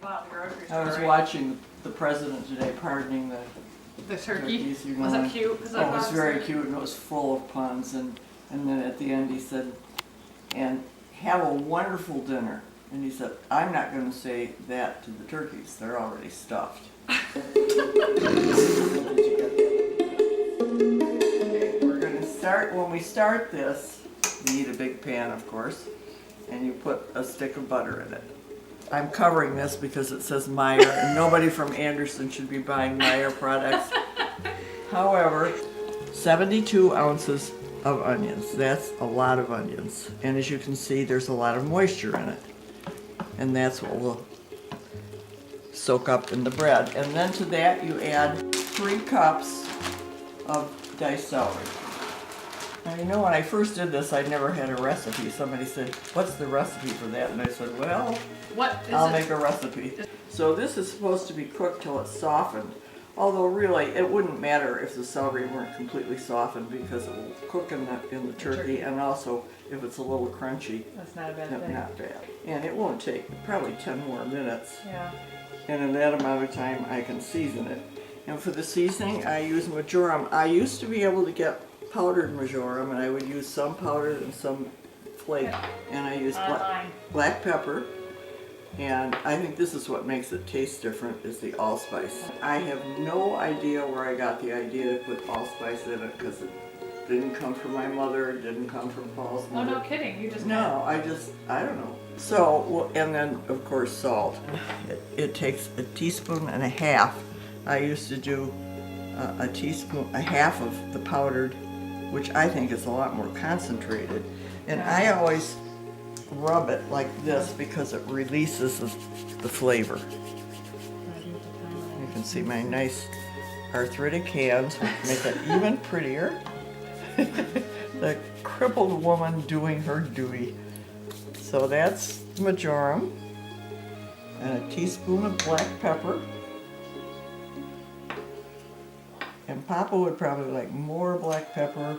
bought at the grocery store. I was watching the president today pardoning the turkey. turkeys, you know, Was it cute? Oh, it was very cute, and it was full of puns, and then at the end he said, and have a wonderful dinner. And he said, I'm not going to say that to the turkeys. They're already stuffed. Okay, we're going to start, when we start this, you need a big pan, of course, and you put a stick of butter in it. I'm covering this because it says Meyer, and nobody from Anderson should be buying Meyer products. However, 72 ounces of onions. That's a lot of onions. And as you can see, there's a lot of moisture in it. And that's what will soak up in the bread. And then to that you add 3 cups of diced celery. Now, you know, when I first did this, I never had a recipe. Somebody said, what's the recipe for that? And I said, well, I'll make a recipe. So this is supposed to be cooked till it's softened. Although really, it wouldn't matter if the celery weren't completely softened because it will cook in the turkey, and also if it's a little crunchy. That's not a bad thing. Not bad. And it won't take probably 10 more minutes. Yeah. And in that amount of time, I can season it. And for the seasoning, I use marjoram. I used to be able to get powdered marjoram, and I would use some powdered and some flaked. And I use black pepper. And I think this is what makes it taste different, is the allspice. I have no idea where I got the idea to put allspice in it, because it didn't come from my mother, it didn't come from Paul's mother. Oh, no kidding, you just... No, I don't know. So, and then of course salt. It takes a teaspoon and a half. I used to do a half of the powdered, which I think is a lot more concentrated. And I always rub it like this because it releases the flavor. You can see my nice arthritic hands make it even prettier. The crippled woman doing her duty. So that's marjoram and a teaspoon of black pepper. And Papa would probably like more black pepper.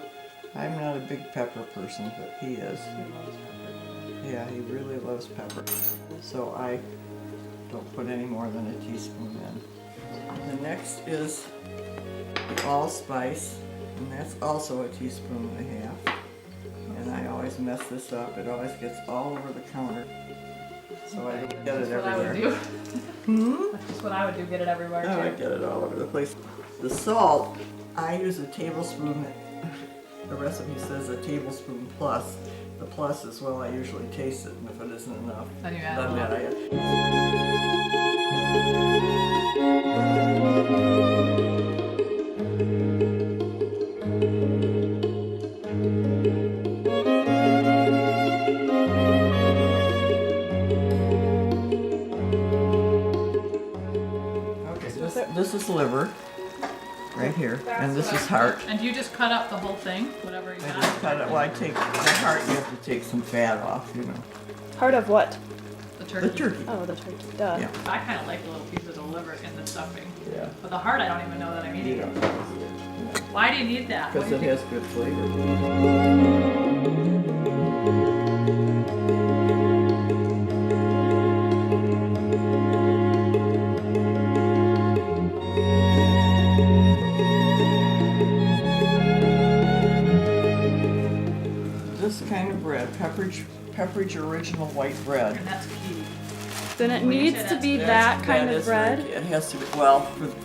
I'm not a big pepper person, but he is. Yeah, he really loves pepper. So I don't put any more than a teaspoon in. The next is the allspice, and that's also a teaspoon and a half. And I always mess this up. It always gets all over the counter. So I don't get it everywhere. That's just what I would do, get it everywhere too. I get it all over the place. The salt, I use a tablespoon. The recipe says a tablespoon plus. The plus is, well, I usually taste it, and if it isn't enough, Then you add then a I Okay, this is liver. Right here, and this is heart. And you just cut up the whole thing, whatever you I got? just cut it. Well, I take the heart. You have to take some fat off, you know. Part of what? The turkey. The turkey. Oh, the turkey. Duh. Yeah. I kind of like the little piece of the liver in the stuffing. Yeah. But the heart, I don't even know that I'm You eating. don't. Why do you need that? Because What it do you has good flavor. This kind of bread, Pepperidge original white bread. And that's key. Then it When you needs say to be That's- that kind of is very bread. key. It has to be, well,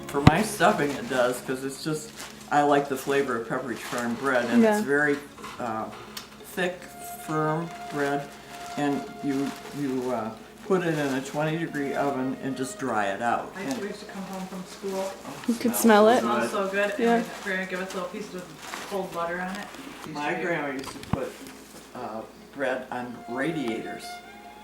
for my stuffing it does, because it's just, I like the flavor of Pepperidge Farm bread, and Yeah. it's very thick, firm bread, and you put it in a 20-degree oven and just dry it out. I used to come home from school. You could smell It it. smells so good. Yeah. And my grandma give us little pieces of cold butter on it. My grandma used to put bread on radiators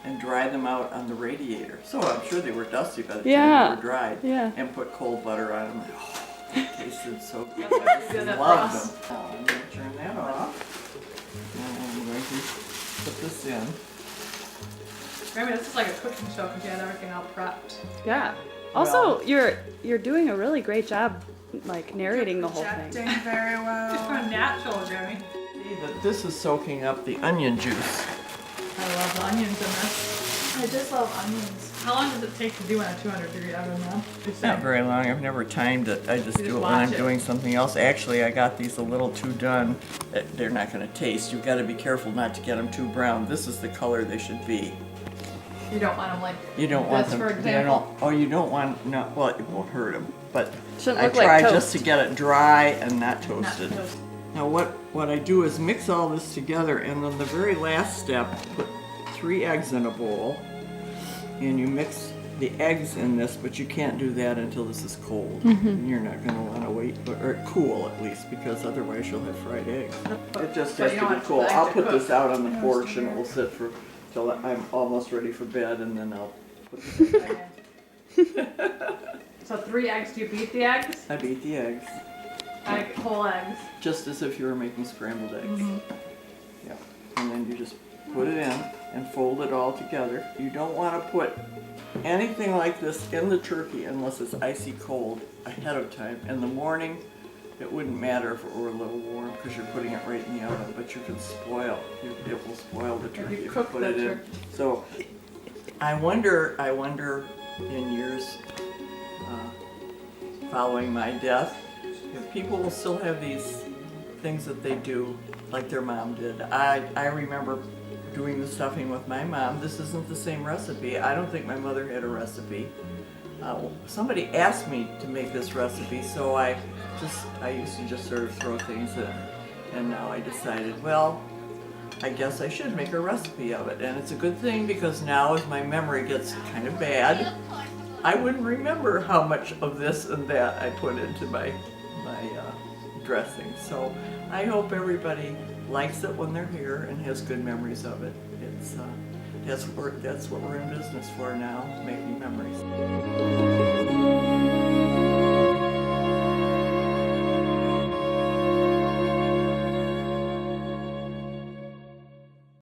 and dry them out on the radiator. So I'm sure they were dusty by the time Yeah. they were dried. Yeah. And put cold butter on them. Oh, it tasted so good. That's I just good for loved us. them. Now I'm going to turn that off. And I'm going to put this in. Grandma, this is like a cooking show because you had everything all prepped. Yeah. Also, Well- you're doing a really great job, like narrating the whole thing. Projecting very well. It's natural, Grammy. See that this is soaking up the onion juice. I love the onions in this. I just love onions. How long does it take to do in a 200-degree oven, Mom? Not very long. I've never timed it. I just You do just it when I'm watch it. doing something else. Actually, I got these a little too done. They're not going to taste. You've got to be careful not to get them too brown. This is the color they should be. You don't want them like You don't want this, them. for They example. don't, oh, you don't want. No, well, it won't hurt them. But Shouldn't I look like try toast. just to get it dry and not Not toasted. toast. Now what I do is mix all this together, and then the very last step, put 3 eggs in a bowl, and you mix the eggs in this, but you can't do that until this is cold. Mm-hmm. You're not going to want to wait, or cool at least, because otherwise you'll have fried eggs. It just But has you to don't be have to cool. let it I'll put cook. this out on the porch, and it will sit for till I'm almost ready for bed, and then I'll put this in. So 3 eggs. Do you beat the eggs? I beat the eggs, Whole eggs. just as if you were making scrambled eggs. Mm-hmm. Yeah, and then you just put it in and fold it all together. You don't want to put anything like this in the turkey unless it's icy cold ahead of time. In the morning, it wouldn't matter if it were a little warm because you're putting it right in the oven, but you can spoil. It will spoil the turkey if you cook put the it in. turkey. So, I wonder in years following my death, if people will still have these things that they do like their mom did. I remember doing the stuffing with my mom. This isn't the same recipe. I don't think my mother had a recipe. Somebody asked me to make this recipe, so I used to just sort of throw things in. And now I decided, well, I guess I should make a recipe of it. And it's a good thing because now as my memory gets kind of bad, I wouldn't remember how much of this and that I put into my dressing. So I hope everybody likes it when they're here and has good memories of it. That's what we're in business for now, making memories.